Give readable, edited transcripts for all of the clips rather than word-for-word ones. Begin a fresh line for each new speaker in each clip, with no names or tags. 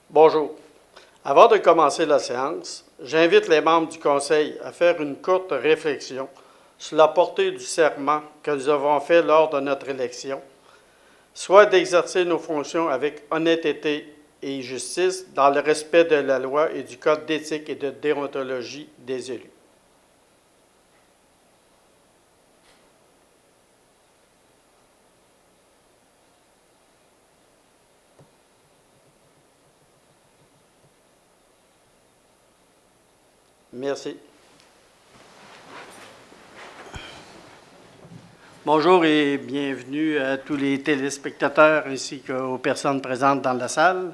Bonjour. Avant de commencer la séance, j'invite les membres du Conseil à faire une courte réflexion sur la portée du serment que nous avons fait lors de notre élection, soit d'exercer nos fonctions avec honnêteté et justice dans le respect de la loi et du code d'éthique et de déontologie des élus. Merci. Bonjour et bienvenue à tous les téléspectateurs ainsi qu'aux personnes présentes dans la salle.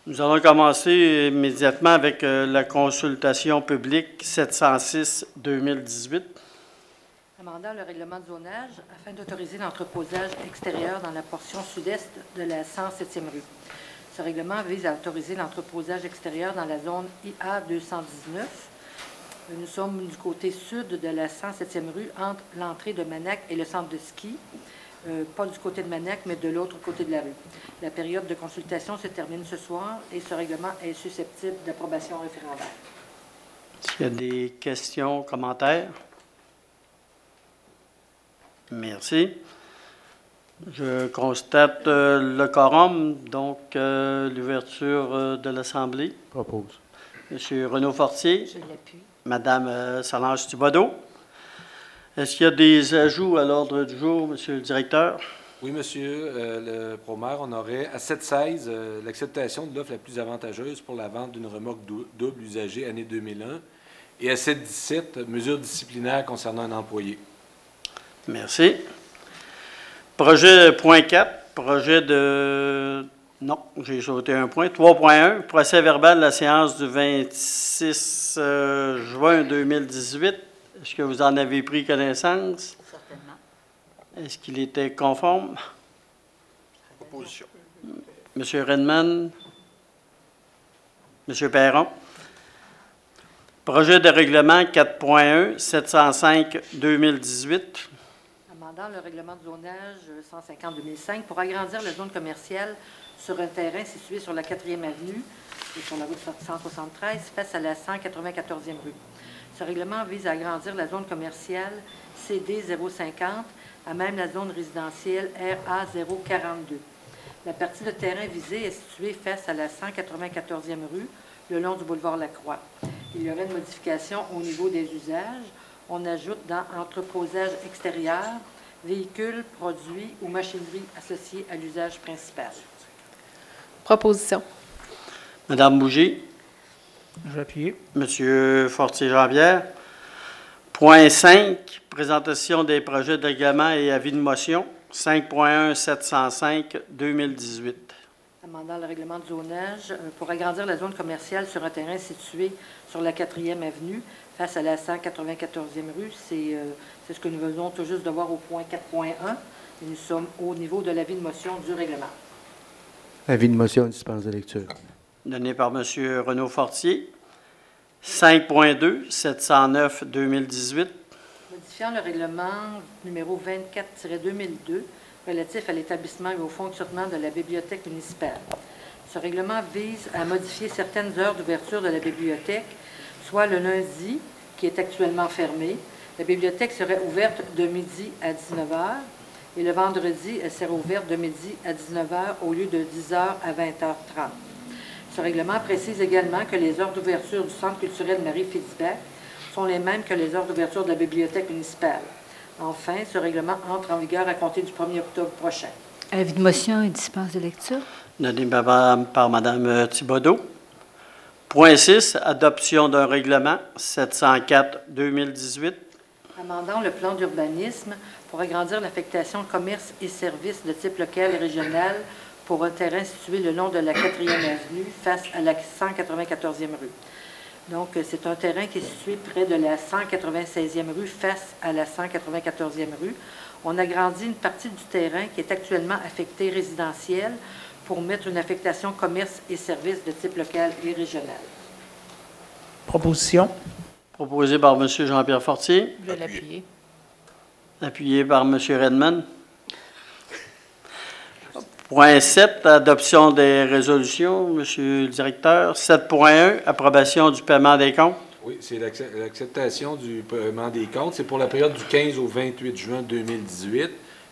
Nous allons commencer immédiatement avec la consultation publique 706-2018.
Amendant le règlement de zonage afin d'autoriser l'entreposage extérieur dans la portion sud-est de la 107e rue. Ce règlement vise à autoriser l'entreposage extérieur dans la zone IA 219. Nous sommes du côté sud de la 107e rue, entre l'entrée de Manac et le centre de ski. Pas du côté de Manac, mais de l'autre côté de la rue. La période de consultation se termine ce soir et ce règlement est susceptible d'approbation référendaire.
Est-ce qu'il y a des questions, commentaires? Merci. Je constate le quorum, donc l'ouverture de l'Assemblée.
Propose.
Monsieur Renaud Fortier.
Je l'appuie.
Madame Solange Thibodeau. Est-ce qu'il y a des ajouts à l'ordre du jour, Monsieur le directeur?
Oui, Monsieur le Promaire, on aurait à 716 l'acceptation de l'offre la plus avantageuse pour la vente d'une remorque double usagée année 2001 et à 717 mesures disciplinaires concernant un employé.
Merci. Projet point 4, projet de... Non, j'ai sauté un point. 3.1, procès verbal de la séance du 26 juin 2018. Est-ce que vous en avez pris connaissance?
Certainement.
Est-ce qu'il était conforme?
Opposition.
Monsieur Redman? Monsieur Perron? Projet de règlement 4.1, 705-2018.
Amendant le règlement de zonage 150-2005 pour agrandir la zone commerciale sur un terrain situé sur la 4e avenue et sur la route 173 face à la 194e rue. Ce règlement vise à agrandir la zone commerciale CD 050 à même la zone résidentielle RA 042. La partie de terrain visée est située face à la 194e rue, le long du boulevard Lacroix. Il y aurait une modification au niveau des usages. On ajoute dans entreposage extérieur, véhicules, produits ou machinerie associés à l'usage principal.
Proposition.
Madame Bougie.
Je vais appuyer.
Monsieur Fortier-Jean-Pierre. Point 5, présentation des projets de règlement et avis de motion, 5.1 705-2018.
Amendant le règlement de zonage pour agrandir la zone commerciale sur un terrain situé sur la 4e avenue face à la 194e rue. C'est ce que nous venons tout juste de voir au point 4.1. Et nous sommes au niveau de l'avis de motion du règlement.
Avis de motion, dispense de lecture.
Donné par Monsieur Renaud Fortier. 5.2, 709-2018.
Modifiant le règlement numéro 24-2002 relatif à l'établissement et au fonctionnement de la bibliothèque municipale. Ce règlement vise à modifier certaines heures d'ouverture de la bibliothèque, soit le lundi, qui est actuellement fermé. La bibliothèque serait ouverte de midi à 19h et le vendredi, elle serait ouverte de midi à 19h au lieu de 10h à 20h30. Ce règlement précise également que les heures d'ouverture du Centre culturel Marie-Fitzbach sont les mêmes que les heures d'ouverture de la bibliothèque municipale. Enfin, ce règlement entre en vigueur à compter du 1er octobre prochain.
Avis de motion et dispense de lecture.
Donné par Mme Thibodeau. Point 6, adoption d'un règlement 704-2018.
Amendant le plan d'urbanisme pour agrandir l'affectation commerce et services de type local et régional pour un terrain situé le long de la 4e avenue, face à la 194e rue. Donc, c'est un terrain qui est situé près de la 196e rue, face à la 194e rue. On agrandit une partie du terrain qui est actuellement affectée résidentielle pour mettre une affectation commerce et services de type local et régional.
Proposition.
Proposé par M. Jean-Pierre Fortier,
Je vais l'appuyer.
appuyé par M. Redmond. Point 7, adoption des résolutions, M. le directeur. 7.1, approbation du paiement des comptes.
Oui, c'est l'acceptation du paiement des comptes. C'est pour la période du 15 au 28 juin 2018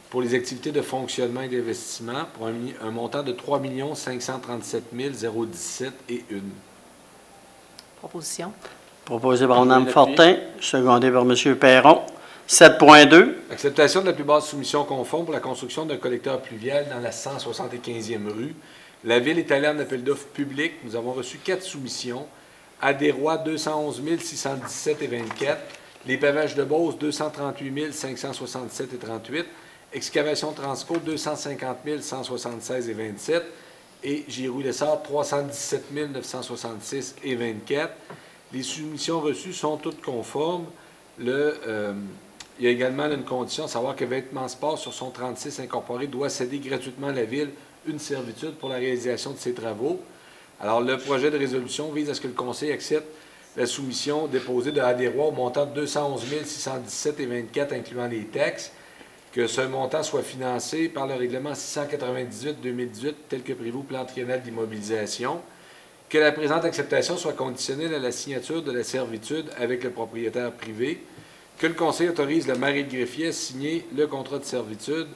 pour les activités de fonctionnement et d'investissement pour un montant de 3 537 017 et 1.
Proposition.
Proposé par Mme Fortin, secondé par M. Perron. 7.2,
Acceptation de la plus basse soumission conforme pour la construction d'un collecteur pluvial dans la 175e rue. La Ville est allée en appel d'offres public. Nous avons reçu 4 soumissions. À des Rois, 211 617 et 24. Les pavages de Beauce, 238 567 et 38. Excavation Transco, 250 176 et 27. Et Giroux-Lessard, 317 966 et 24. Les soumissions reçues sont toutes conformes. Il y a également une condition, savoir que Vêtements Sport, sur son 36 incorporé, doit céder gratuitement à la Ville une servitude pour la réalisation de ses travaux. Alors, le projet de résolution vise à ce que le Conseil accepte la soumission déposée de Adérois au montant de 211 617 et 24, incluant les taxes, que ce montant soit financé par le règlement 698-2018, tel que prévu au plan triennal d'immobilisation, que la présente acceptation soit conditionnelle à la signature de la servitude avec le propriétaire privé, que le Conseil autorise le maire et le greffier à signer le contrat de servitude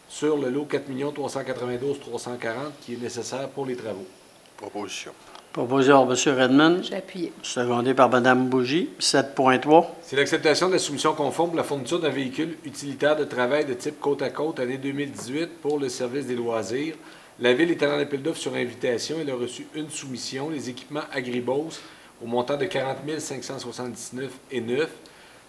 sur le lot 4 392 340 qui est nécessaire pour les travaux.
Proposition.
proposé par M. Redmond,
J'ai appuyé.
secondé par Mme Bougie. 7.3,
C'est l'acceptation de la soumission conforme pour la fourniture d'un véhicule utilitaire de travail de type côte-à-côte année 2018 pour le service des loisirs. La Ville est allée en appel d'offres sur invitation. Elle a reçu une soumission, les équipements Agribos, au montant de 40 579 et 9.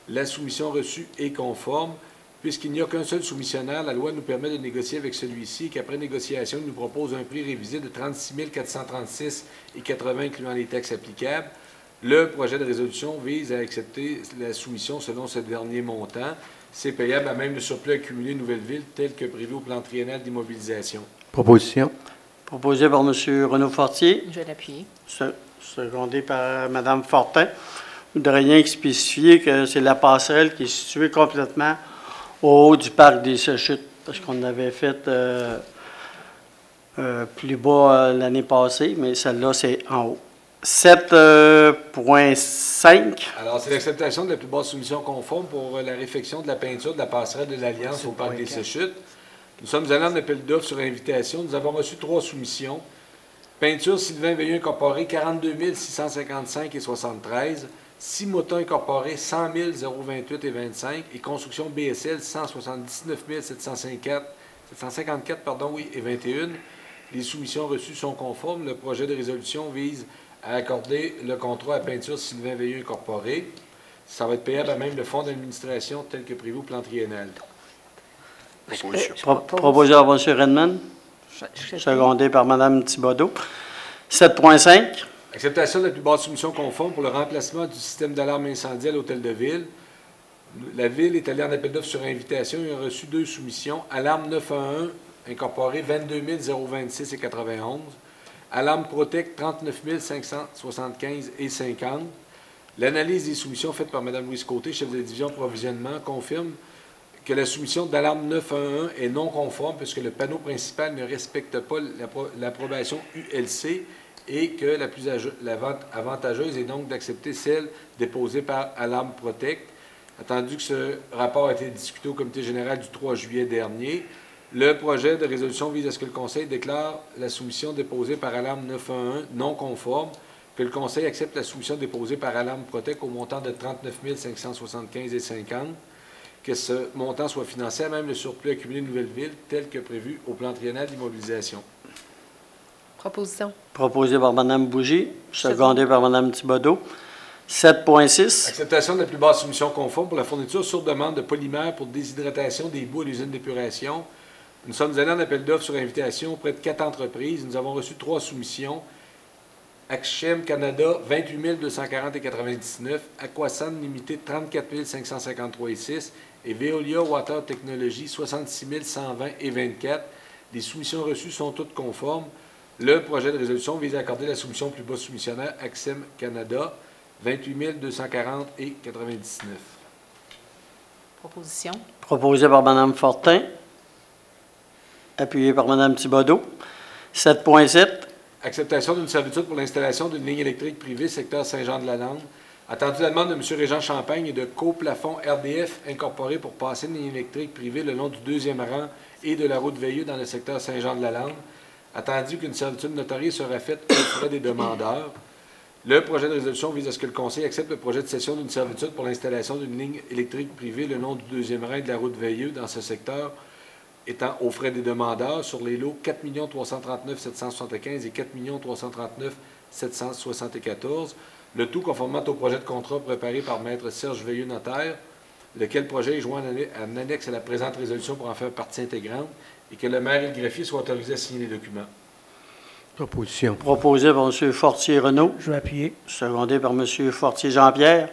La soumission reçue est conforme. Puisqu'il n'y a qu'un seul soumissionnaire, la loi nous permet de négocier avec celui-ci et qu'après négociation, il nous propose un prix révisé de 36 436 et 80 incluant les taxes applicables. Le projet de résolution vise à accepter la soumission selon ce dernier montant. C'est payable à même le surplus accumulé Nouvelle-Ville tel que prévu au plan triennal d'immobilisation.
Proposition.
proposé par M. Renaud Fortier,
Je vais l'appuyer.
secondé par Mme Fortin. Je voudrais rien que spécifier que c'est la passerelle qui est située complètement au haut du parc des Sechutes, parce qu'on avait fait plus bas l'année passée, mais celle-là, c'est en haut. 7.5,
Alors, c'est l'acceptation de la plus basse soumission conforme pour la réfection de la peinture de la passerelle de l'Alliance au parc des Sechutes. Nous sommes allés en appel d'offres sur invitation. Nous avons reçu 3 soumissions. Peinture Sylvain Veilleux incorporé, 42 655 et 73. 6 motons incorporés, 100 028 et 25. Et construction BSL, 179 754 et 21. Les soumissions reçues sont conformes. Le projet de résolution vise à accorder le contrat à Peinture Sylvain Veilleux incorporé. Ça va être payable à même le fonds d'administration tel que prévu au plan triennal.
Proposition.
proposé par M. Redmond, secondé par Mme Thibodeau. 7.5,
Acceptation de la plus basse soumission conforme pour le remplacement du système d'alarme incendie à l'Hôtel de Ville. La Ville est allée en appel d'offres sur invitation et a reçu 2 soumissions. Alarme 911 incorporé 22 026 et 91. Alarme Protect 39 575 et 50. L'analyse des soumissions faite par Mme Louise Côté, chef de la division provisionnement, confirme que la soumission d'alarme 911 est non conforme puisque le panneau principal ne respecte pas l'approbation ULC et que la plus avantageuse est donc d'accepter celle déposée par Alarme Protect. Attendu que ce rapport a été discuté au comité général du 3 juillet dernier, le projet de résolution vise à ce que le Conseil déclare la soumission déposée par Alarme 911 non conforme, que le Conseil accepte la soumission déposée par Alarme Protect au montant de 39 575 et 50, que ce montant soit financé à même le surplus accumulé de Nouvelle-Ville tel que prévu au plan triennal d'immobilisation.
Proposition.
proposé par Mme Bougie, secondé par Mme Thibodeau. 7.6,
Acceptation de la plus basse soumission conforme pour la fourniture sur demande de polymères pour déshydratation des boues à l'usine d'épuration. Nous sommes allés en appel d'offres sur invitation auprès de 4 entreprises. Nous avons reçu 3 soumissions. Axchem Canada, 28 240,99 $. Aquasan Limited, 34 553,6 $. Et Veolia Water Technology, 66 120,24 $. Les soumissions reçues sont toutes conformes. Le projet de résolution vise à accorder la soumission au plus bas soumissionnaire, Axchem Canada, 28 240,99 $.
Proposition.
Proposé par Mme Fortin, appuyé par Mme Thibodeau. 7.7.
Acceptation d'une servitude pour l'installation d'une ligne électrique privée, secteur Saint-Jean-de-la-Lande. Attendu la demande de M. Régent Champagne et de Coplafond RDF Incorporé pour passer une ligne électrique privée le long du 2e rang et de la route Veilleux dans le secteur Saint-Jean-de-la-Lande. Attendu qu'une servitude notariée sera faite aux frais des demandeurs. Le projet de résolution vise à ce que le Conseil accepte le projet de cession d'une servitude pour l'installation d'une ligne électrique privée le long du 2e rang de la route Veilleux dans ce secteur, étant aux frais des demandeurs sur les lots 4 339 775 et 4 339 774, le tout conformément au projet de contrat préparé par Maître Serge Veilleux notaire, lequel projet est joint en annexe à la présente résolution pour en faire partie intégrante, et que le maire et le greffier soient autorisés à signer les documents.
Proposition.
Proposé par M. Fortier-Renaud.
Je vais appuyer.
Secondé par M. Fortier-Jean-Pierre.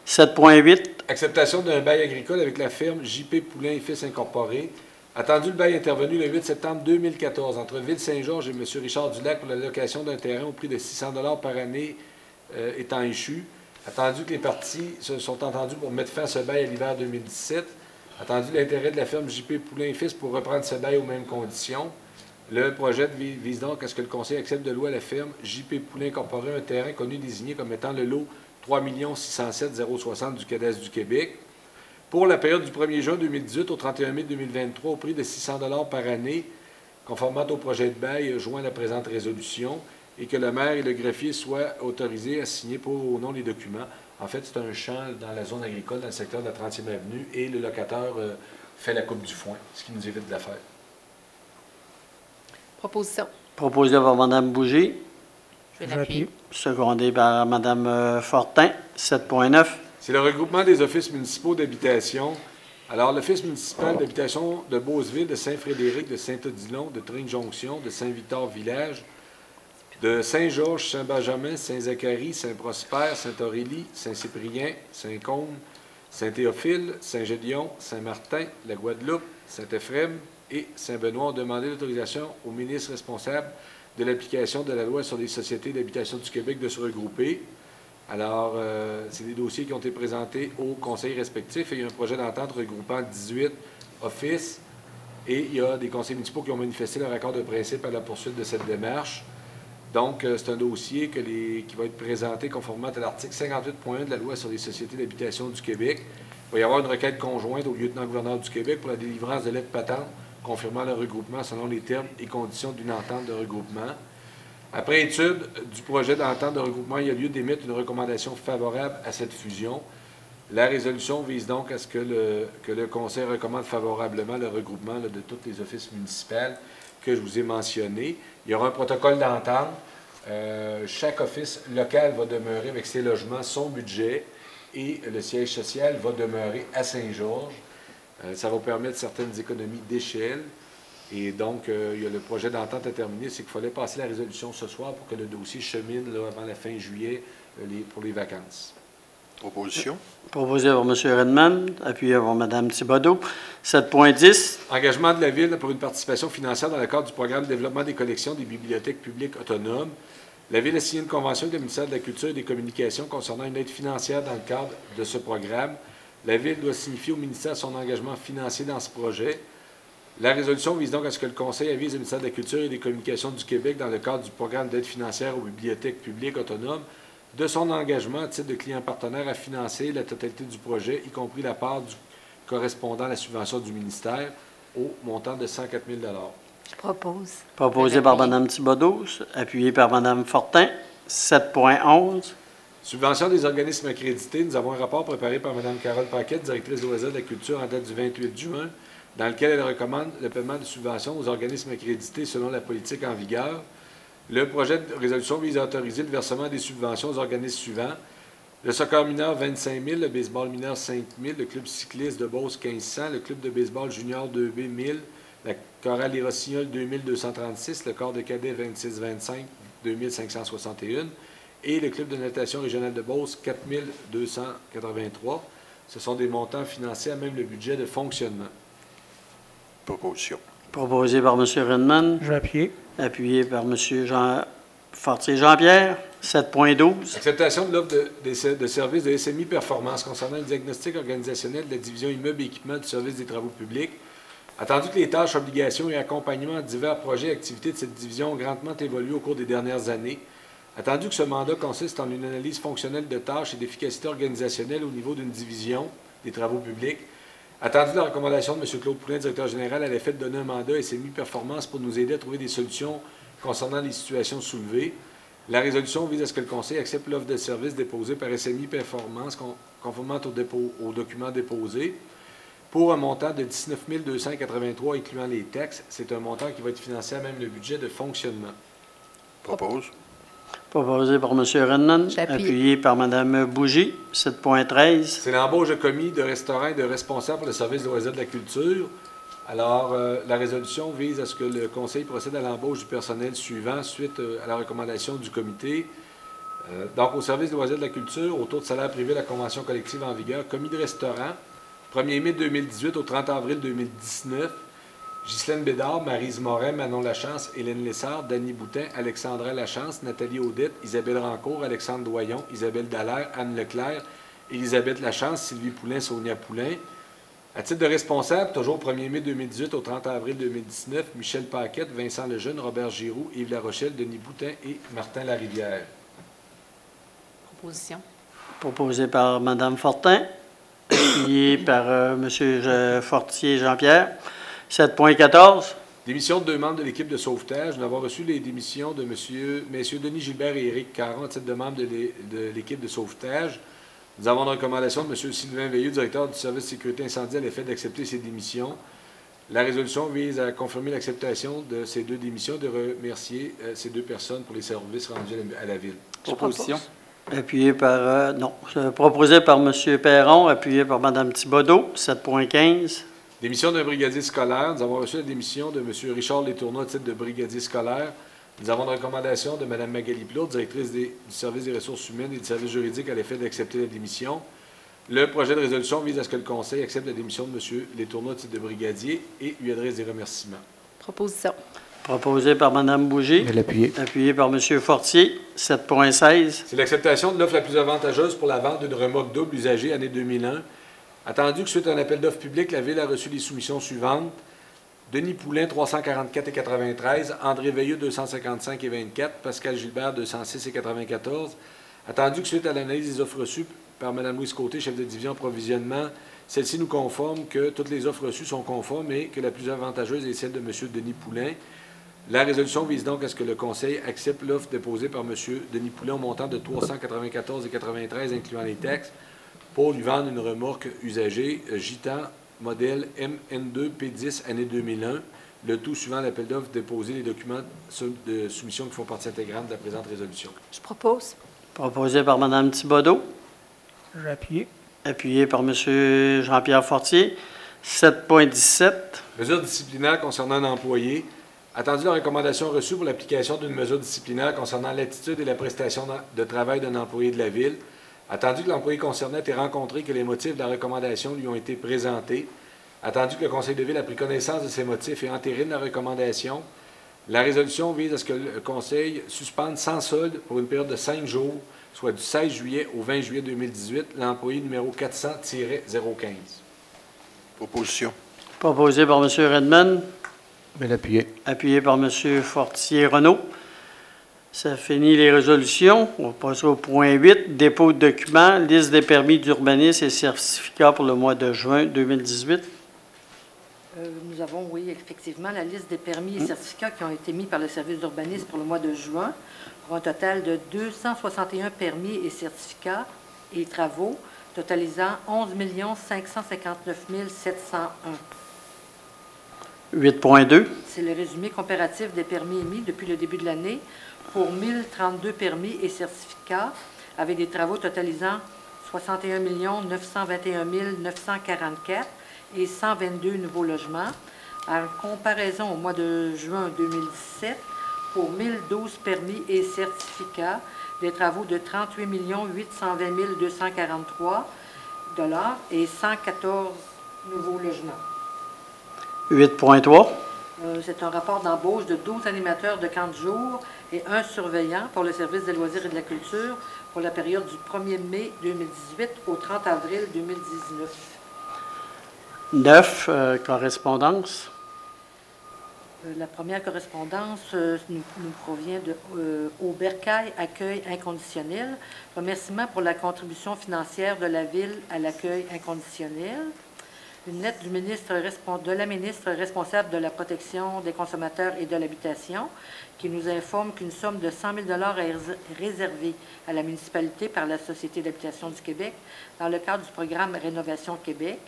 7.8.
Acceptation d'un bail agricole avec la ferme JP Poulain et Fils Incorporé. Attendu le bail intervenu le 8 septembre 2014 entre Ville-Saint-Georges et M. Richard Dulac pour la location d'un terrain au prix de 600 $ par année étant échu. Attendu que les parties se sont entendues pour mettre fin à ce bail à l'hiver 2017. Attendu l'intérêt de la ferme JP Poulain et Fils pour reprendre ce bail aux mêmes conditions. Le projet vise donc à ce que le Conseil accepte de louer à la ferme JP Poulain Incorporé un terrain connu désigné comme étant le lot 3 607 060 du Cadastre du Québec pour la période du 1er juin 2018 au 31 mai 2023 au prix de 600 $ par année, conformément au projet de bail joint à la présente résolution, et que le maire et le greffier soient autorisés à signer pour au nom les documents. En fait, c'est un champ dans la zone agricole, dans le secteur de la 30e avenue, et le locataire fait la coupe du foin, ce qui nous évite de la faire.
Proposition.
Proposé par Mme Bougie.
Je vais l'appuyer.
Secondé par Mme Fortin. 7.9.
C'est le regroupement des offices municipaux d'habitation. Alors, l'Office municipal d'habitation de Beauceville, de Saint-Frédéric, de Saint-Odilon, de Tring-Jonction, de Saint-Victor-Village, de Saint-Georges, Saint-Benjamin, Saint-Zacharie, Saint-Prosper, Saint-Aurélie, Saint-Cyprien, Saint-Côme, Saint-Théophile, Saint-Gédéon, Saint-Martin, la Guadeloupe, Saint-Ephrem et Saint-Benoît ont demandé l'autorisation au ministre responsable de l'application de la loi sur les sociétés d'habitation du Québec de se regrouper. Alors, c'est des dossiers qui ont été présentés aux conseils respectifs et il y a un projet d'entente regroupant 18 offices et il y a des conseils municipaux qui ont manifesté leur accord de principe à la poursuite de cette démarche. Donc, c'est un dossier qui va être présenté conformément à l'article 58.1 de la loi sur les sociétés d'habitation du Québec. Il va y avoir une requête conjointe au lieutenant-gouverneur du Québec pour la délivrance de lettres patentes confirmant le regroupement selon les termes et conditions d'une entente de regroupement. Après étude du projet d'entente de regroupement, il y a lieu d'émettre une recommandation favorable à cette fusion. La résolution vise donc à ce que le Conseil recommande favorablement le regroupement de tous les offices municipaux que je vous ai mentionnés. Il y aura un protocole d'entente. Chaque office local va demeurer avec ses logements, son budget, et le siège social va demeurer à Saint-Georges. Ça va permettre certaines économies d'échelle. Et donc, il y a le projet d'entente à terminer, c'est qu'il fallait passer la résolution ce soir pour que le dossier chemine là, avant la fin juillet pour les vacances.
Proposition.
Proposé par M. Redman, appuyé par Mme Thibodeau. 7.10.
Engagement de la Ville pour une participation financière dans le cadre du programme de développement des collections des bibliothèques publiques autonomes. La Ville a signé une convention avec le ministère de la Culture et des Communications concernant une aide financière dans le cadre de ce programme. La Ville doit signifier au ministère son engagement financier dans ce projet. La résolution vise donc à ce que le Conseil avise le ministère de la Culture et des Communications du Québec dans le cadre du programme d'aide financière aux bibliothèques publiques autonomes de son engagement à titre de client partenaire à financer la totalité du projet, y compris la part correspondant à la subvention du ministère au montant de 104 000 $.
Je propose.
Proposé par Mme Thibodeau, appuyé par Mme Fortin. 7.11.
Subvention des organismes accrédités. Nous avons un rapport préparé par Mme Carole Paquette, directrice loisirs de la culture en date du 28 juin, dans lequel elle recommande le paiement de subventions aux organismes accrédités selon la politique en vigueur. Le projet de résolution vise à autoriser le versement des subventions aux organismes suivants. Le soccer mineur, 25 000, le baseball mineur, 5 000, le club cycliste de Beauce, 1500, le club de baseball junior 2B, 1000, la Choral Les Rossignols, 2236. Le corps de cadets, 2625, 2561. Et le club de natation régional de Beauce, 4283. Ce sont des montants financés à même le budget de fonctionnement.
Proposition.
Proposé par M. Redmond,
Je vais appuyer.
appuyé par M. Fortier Jean-Pierre. 7.12.
Acceptation de l'offre de services de SMI Performance concernant le diagnostic organisationnel de la division immeubles et équipements du service des travaux publics. Attendu que les tâches, obligations et accompagnements à divers projets et activités de cette division ont grandement évolué au cours des dernières années. Attendu que ce mandat consiste en une analyse fonctionnelle de tâches et d'efficacité organisationnelle au niveau d'une division des travaux publics. Attendu la recommandation de M. Claude Poulin, directeur général, à l'effet de donner un mandat SMI Performance pour nous aider à trouver des solutions concernant les situations soulevées. La résolution vise à ce que le Conseil accepte l'offre de service déposée par SMI Performance conformément aux documents déposés pour un montant de 19 283 incluant les taxes. C'est un montant qui va être financé à même le budget de fonctionnement.
Propose.
Proposé par M. Redmond,
J'appuie.
appuyé par Mme Bougie. 7.13.
C'est l'embauche de commis, de restaurants et de responsables pour le service de loisirs de la culture. Alors, la résolution vise à ce que le Conseil procède à l'embauche du personnel suivant suite à la recommandation du comité. Donc, au service des loisirs de la culture, au taux de salaire privé de la convention collective en vigueur, commis de restaurant, 1er mai 2018 au 30 avril 2019, Ghislaine Bédard, Maryse Morin, Manon Lachance, Hélène Lessard, Dany Boutin, Alexandra Lachance, Nathalie Audette, Isabelle Rancourt, Alexandre Doyon, Isabelle Dallaire, Anne Leclerc, Élisabeth Lachance, Sylvie Poulain, Sonia Poulain. À titre de responsable, toujours au 1er mai 2018 au 30 avril 2019, Michel Paquette, Vincent Lejeune, Robert Giroux, Yves Larochelle, Denis Boutin et Martin Larivière.
Proposition.
Proposé par Mme Fortin, appuyé par M. Fortier Jean-Pierre. 7.14.
Démission de 2 membres de l'équipe de sauvetage. Nous avons reçu les démissions de messieurs Denis Gilbert et Éric Caron à titre de membres de l'équipe de sauvetage. Nous avons une recommandation de M. Sylvain Veilleux, directeur du service de sécurité incendie, à l'effet d'accepter ces démissions. La résolution vise à confirmer l'acceptation de ces 2 démissions et de remercier ces 2 personnes pour les services rendus à la Ville.
Proposition.
Appuyé par... proposé par M. Perron, appuyé par Mme Thibodeau. 7.15.
Démission d'un brigadier scolaire. Nous avons reçu la démission de M. Richard Letourneau à titre de brigadier scolaire. Nous avons une recommandation de Mme Magali Plourde, directrice du service des ressources humaines et du service juridique, à l'effet d'accepter la démission. Le projet de résolution vise à ce que le Conseil accepte la démission de M. Letourneau à titre de brigadier et lui adresse des remerciements.
Proposition.
Proposé par Mme Bougie,
Je vais l'appuyer.
appuyé par M. Fortier. 7.16.
C'est l'acceptation de l'offre la plus avantageuse pour la vente d'une remorque double usagée année 2001. Attendu que suite à un appel d'offres public, la Ville a reçu les soumissions suivantes. Denis Poulain, 344 et 93. André Veilleux, 255 et 24. Pascal Gilbert, 206 et 94. Attendu que suite à l'analyse des offres reçues par Mme Louise Côté, chef de division approvisionnement, celle-ci nous conforme que toutes les offres reçues sont conformes et que la plus avantageuse est celle de M. Denis Poulain. La résolution vise donc à ce que le Conseil accepte l'offre déposée par M. Denis Poulain au montant de 394 et 93, incluant les taxes, pour lui vendre une remorque usagée Gitan modèle MN2 P10 année 2001, le tout suivant l'appel d'offres déposé les documents de soumission qui font partie intégrante de la présente résolution.
Je propose.
Proposé par Mme Thibodeau,
Je vais appuyer.
appuyé par M. Jean-Pierre Fortier. 7.17.
Mesure disciplinaire concernant un employé. Attendu la recommandation reçue pour l'application d'une mesure disciplinaire concernant l'attitude et la prestation de travail d'un employé de la Ville. Attendu que l'employé concerné ait rencontré que les motifs de la recommandation lui ont été présentés. Attendu que le Conseil de Ville a pris connaissance de ces motifs et entérine la recommandation. La résolution vise à ce que le Conseil suspende sans solde pour une période de 5 jours, soit du 16 juillet au 20 juillet 2018, l'employé numéro 400-015.
Proposition.
Proposé par M. Redmond,
Je vais l'appuyer.
appuyé par M. Fortier-Renaud. Ça finit les résolutions. On passe au point 8, dépôt de documents, liste des permis d'urbanisme et certificats pour le mois de juin 2018.
Nous avons, oui, effectivement, la liste des permis et certificats qui ont été mis par le service d'urbanisme pour le mois de juin, pour un total de 261 permis et certificats et travaux, totalisant 11 559 701.
8.2.
C'est le résumé comparatif des permis émis depuis le début de l'année pour 1032 permis et certificats, avec des travaux totalisant 61 921 944 et 122 nouveaux logements. En comparaison au mois de juin 2017, pour 1012 permis et certificats, des travaux de 38 820 243 $ et 114 nouveaux logements.
8.3.
C'est un rapport d'embauche de 12 animateurs de camp de jour et un surveillant pour le service des loisirs et de la culture pour la période du 1er mai 2018 au 30 avril 2019.
9. Correspondance.
La première correspondance nous provient de Aubercaille Accueil Inconditionnel. Remerciement pour la contribution financière de la Ville à l'accueil inconditionnel. Une lettre de la ministre responsable de la protection des consommateurs et de l'habitation qui nous informe qu'une somme de 100 000 $ est réservée à la municipalité par la Société d'habitation du Québec dans le cadre du programme Rénovation Québec.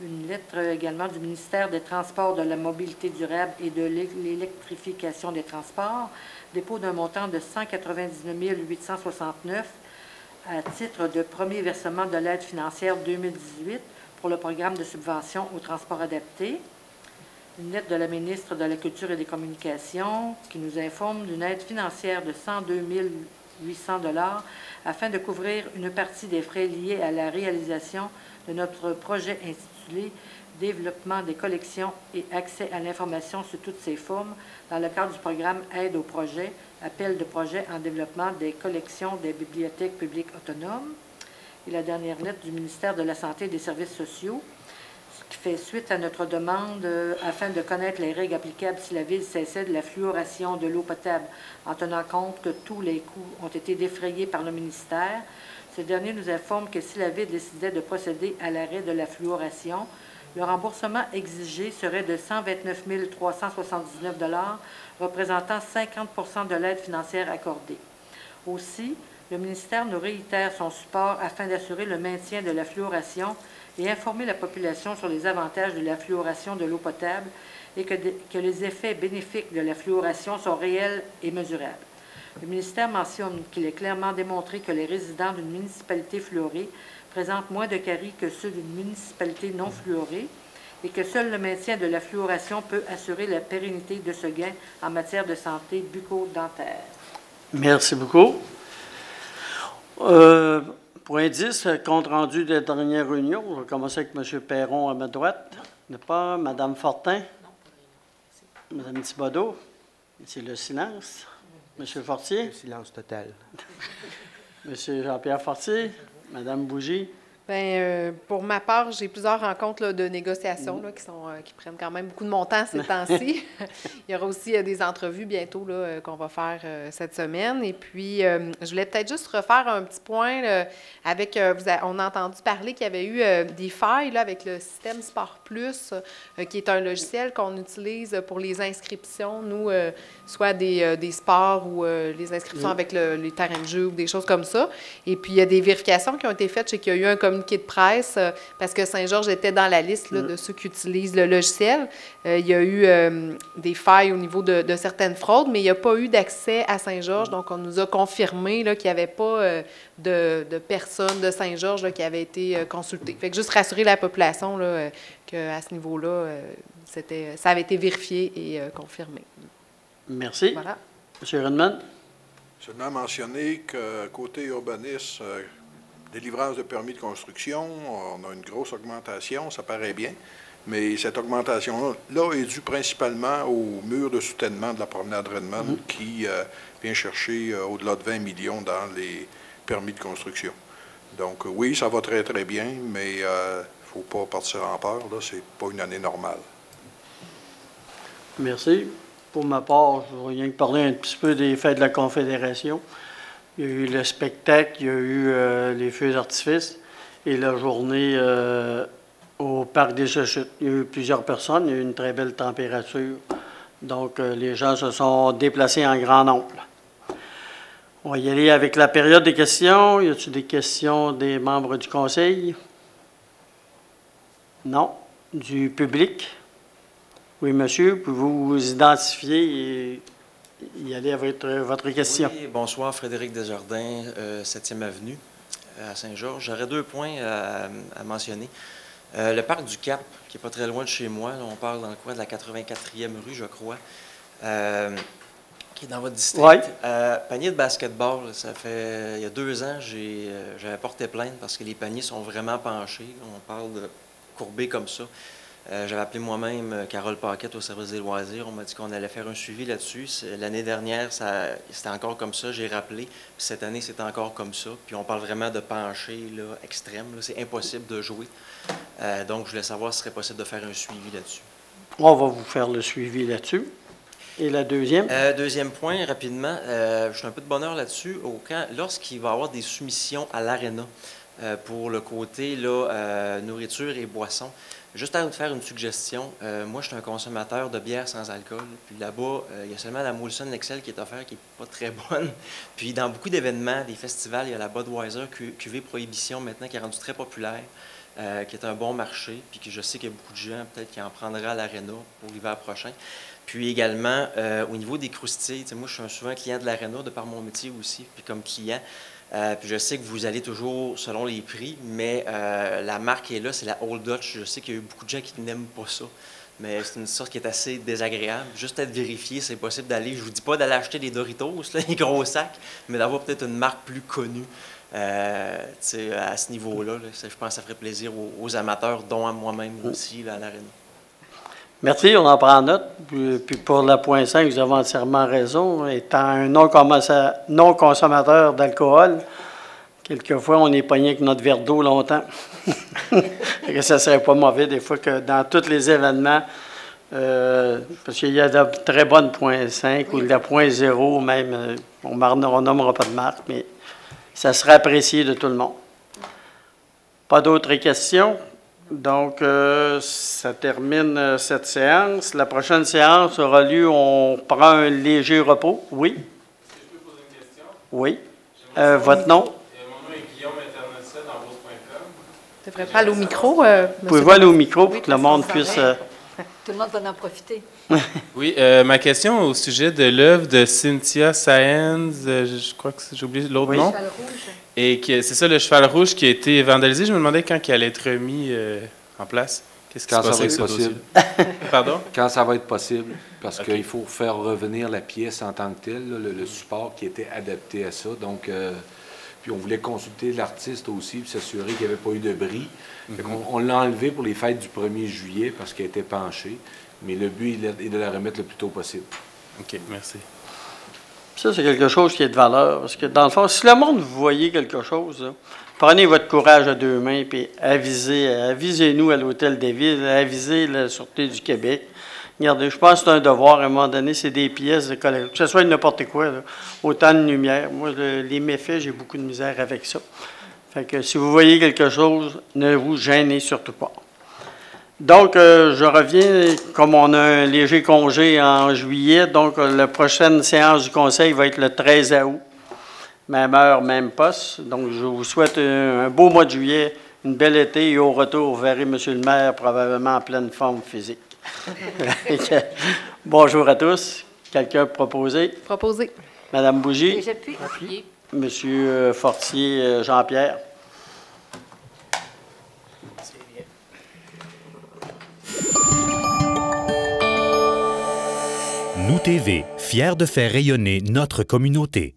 Une lettre également du ministère des Transports, de la Mobilité durable et de l'électrification des transports, dépôt d'un montant de 199 869 à titre de premier versement de l'aide financière 2018 pour le programme de subvention au transport adapté. Une lettre de la ministre de la Culture et des Communications qui nous informe d'une aide financière de 102 800 $ afin de couvrir une partie des frais liés à la réalisation de notre projet intitulé « Développement des collections et accès à l'information sous toutes ses formes » dans le cadre du programme « Aide au projet, appel de projet en développement des collections des bibliothèques publiques autonomes ». Et la dernière lettre du ministère de la Santé et des Services sociaux qui fait suite à notre demande afin de connaître les règles applicables si la Ville cessait de la fluoration de l'eau potable en tenant compte que tous les coûts ont été défrayés par le ministère. Ce dernier nous informe que si la Ville décidait de procéder à l'arrêt de la fluoration, le remboursement exigé serait de 129 379 $, représentant 50 % de l'aide financière accordée. Aussi, le ministère nous réitère son support afin d'assurer le maintien de la fluoration et informer la population sur les avantages de la fluoration de l'eau potable et que les effets bénéfiques de la fluoration sont réels et mesurables. Le ministère mentionne qu'il est clairement démontré que les résidents d'une municipalité fluorée présentent moins de caries que ceux d'une municipalité non fluorée et que seul le maintien de la fluoration peut assurer la pérennité de ce gain en matière de santé bucco-dentaire.
Merci beaucoup. Point 10, compte rendu de la dernière réunion. On va commencer avec M. Perron à ma droite. N'est pas Mme Fortin? Non. Mme Thibodeau? C'est le silence. M. Fortier?
Le silence total.
M. Jean-Pierre Fortier? Mme Bougie?
Bien, pour ma part, j'ai plusieurs rencontres là, de négociation là, qui prennent quand même beaucoup de mon temps ces temps-ci. Il y aura aussi des entrevues bientôt là, qu'on va faire cette semaine. Et puis, je voulais peut-être juste refaire un petit point là, avec... on a entendu parler qu'il y avait eu des failles là, avec le système Sport Plus, qui est un logiciel qu'on utilise pour les inscriptions, nous, soit des sports ou les inscriptions avec les terrains de jeu ou des choses comme ça. Et puis, il y a des vérifications qui ont été faites. Je sais qu'il y a eu un communiqué de presse parce que Saint-Georges était dans la liste là, de ceux qui utilisent le logiciel. Il y a eu des failles au niveau de certaines fraudes, mais il n'y a pas eu d'accès à Saint-Georges. Donc, on nous a confirmé là, qu'il n'y avait pas de personnes de Saint-Georges là, qui avaient été consultées. Fait que juste rassurer la population là, qu'à ce niveau-là, ça avait été vérifié et confirmé.
Merci.
Voilà.
M. Redman?
Seulement mentionner que côté urbanisme, délivrance de permis de construction, on a une grosse augmentation, ça paraît bien, mais cette augmentation-là est due principalement au mur de soutènement de la promenade Redmond qui vient chercher au-delà de 20 millions dans les permis de construction. Donc oui, ça va très, très bien, mais il ne faut pas partir en peur, là, c'est pas une année normale.
Merci. Pour ma part, je veux rien que parler un petit peu des fêtes de la Confédération. Il y a eu le spectacle, il y a eu les feux d'artifice et la journée au Parc des Chutes. Il y a eu plusieurs personnes, il y a eu une très belle température. Donc, les gens se sont déplacés en grand nombre. On va y aller avec la période des questions. Y a-t-il des questions des membres du Conseil? Non. Du public? Oui, monsieur, pouvez-vous vous identifier et y aller avec votre question?
Oui, bonsoir, Frédéric Desjardins, 7e Avenue à Saint-Georges. J'aurais 2 points à mentionner. Le parc du Cap, qui n'est pas très loin de chez moi, là, on parle dans le coin de la 84e rue, je crois, qui est dans votre district.
Ouais.
Panier de basketball, ça fait il y a 2 ans, j'avais porté plainte parce que les paniers sont vraiment penchés. On parle de courbés comme ça. J'avais appelé moi-même Carole Paquette au service des loisirs. On m'a dit qu'on allait faire un suivi là-dessus. L'année dernière, c'était encore comme ça. J'ai rappelé. Puis cette année, c'est encore comme ça. Puis on parle vraiment de pencher là, extrême. Là. C'est impossible de jouer. Donc, je voulais savoir si ce serait possible de faire un suivi là-dessus.
On va vous faire le suivi là-dessus. Et la deuxième?
Deuxième point, rapidement. Je suis un peu de bonheur là-dessus. Lorsqu'il va y avoir des soumissions à l'ARENA pour le côté là, nourriture et boissons, juste à vous faire une suggestion, moi, je suis un consommateur de bière sans alcool. Puis là-bas, il y a seulement la Molson Excel qui est offerte, qui n'est pas très bonne. Puis dans beaucoup d'événements, des festivals, il y a la Budweiser QV Prohibition maintenant qui est rendue très populaire, qui est un bon marché. Puis que je sais qu'il y a beaucoup de gens peut-être qui en prendraient à l'Arena pour l'hiver prochain. Puis également, au niveau des croustilles, moi, je suis souvent un client de l'Arena de par mon métier aussi, puis comme client. Puis je sais que vous allez toujours selon les prix, mais la marque est là, c'est la Old Dutch. Je sais qu'il y a eu beaucoup de gens qui n'aiment pas ça, mais c'est une sorte qui est assez désagréable. Juste être vérifié, c'est possible d'aller. Je vous dis pas d'aller acheter des Doritos, là, les gros sacs, mais d'avoir peut-être une marque plus connue à ce niveau-là. Là. Je pense que ça ferait plaisir aux amateurs, dont à moi-même aussi, là, à l'Arena.
Merci, on en prend note. Puis pour le point 5, vous avez entièrement raison. Étant un non-consommateur d'alcool, quelquefois, on est pogné avec notre verre d'eau longtemps. Et ça ne serait pas mauvais des fois que dans tous les événements, parce qu'il y a de très bonnes points 5 ou de la point 0 même, on nommera pas de marque, mais ça serait apprécié de tout le monde. Pas d'autres questions? Donc, ça termine cette séance. La prochaine séance aura lieu, on prend un léger repos. Oui?
Est-ce que je peux poser une question?
Oui. Votre nom?
Mon nom est Guillaume Internet7 dans Beauce.com.
Tu devrais pas aller au micro,
Vous pouvez aller au micro pour que le monde puisse...
Tout le monde va en profiter.
Oui, ma question au sujet de l'œuvre de Cynthia Sáenz, je crois que j'ai oublié l'autre nom.
Cheval rouge.
Et c'est ça, le cheval rouge qui a été vandalisé. Je me demandais quand il allait être remis en place. Qu'est-ce qui se
Quand ça
passe
va
avec
être
ce
possible.
dossier? Pardon?
Quand ça va être possible, parce
OK.
qu'il faut faire revenir la pièce en tant que telle, là, le support qui était adapté à ça. Donc, puis on voulait consulter l'artiste aussi, puis s'assurer qu'il n'y avait pas eu de bris. On l'a enlevé pour les fêtes du 1er juillet parce qu'elle était penchée. Mais le but est de la remettre le plus tôt possible.
OK, merci.
Ça, c'est quelque chose qui est de valeur. Parce que, dans le fond, si le monde, vous voyez quelque chose, là, prenez votre courage à 2 mains et avisez-nous à l'Hôtel des Villes, avisez la Sûreté du Québec. Regardez, je pense que c'est un devoir, à un moment donné, c'est des pièces de collection, que ce soit n'importe quoi, là, autant de lumière. Moi, les méfaits, j'ai beaucoup de misère avec ça. Fait que si vous voyez quelque chose, ne vous gênez surtout pas. Donc, je reviens, comme on a un léger congé en juillet, donc la prochaine séance du Conseil va être le 13 août. Même heure, même poste. Donc, je vous souhaite un beau mois de juillet, une belle été et au retour, vous verrez M. le maire probablement en pleine forme physique. Bonjour à tous. Quelqu'un proposer?
Proposé.
Madame Bougie?
J'appuie. Appuyé.
Monsieur Fortier, Jean-Pierre?
Nous TV, fiers de faire rayonner notre communauté.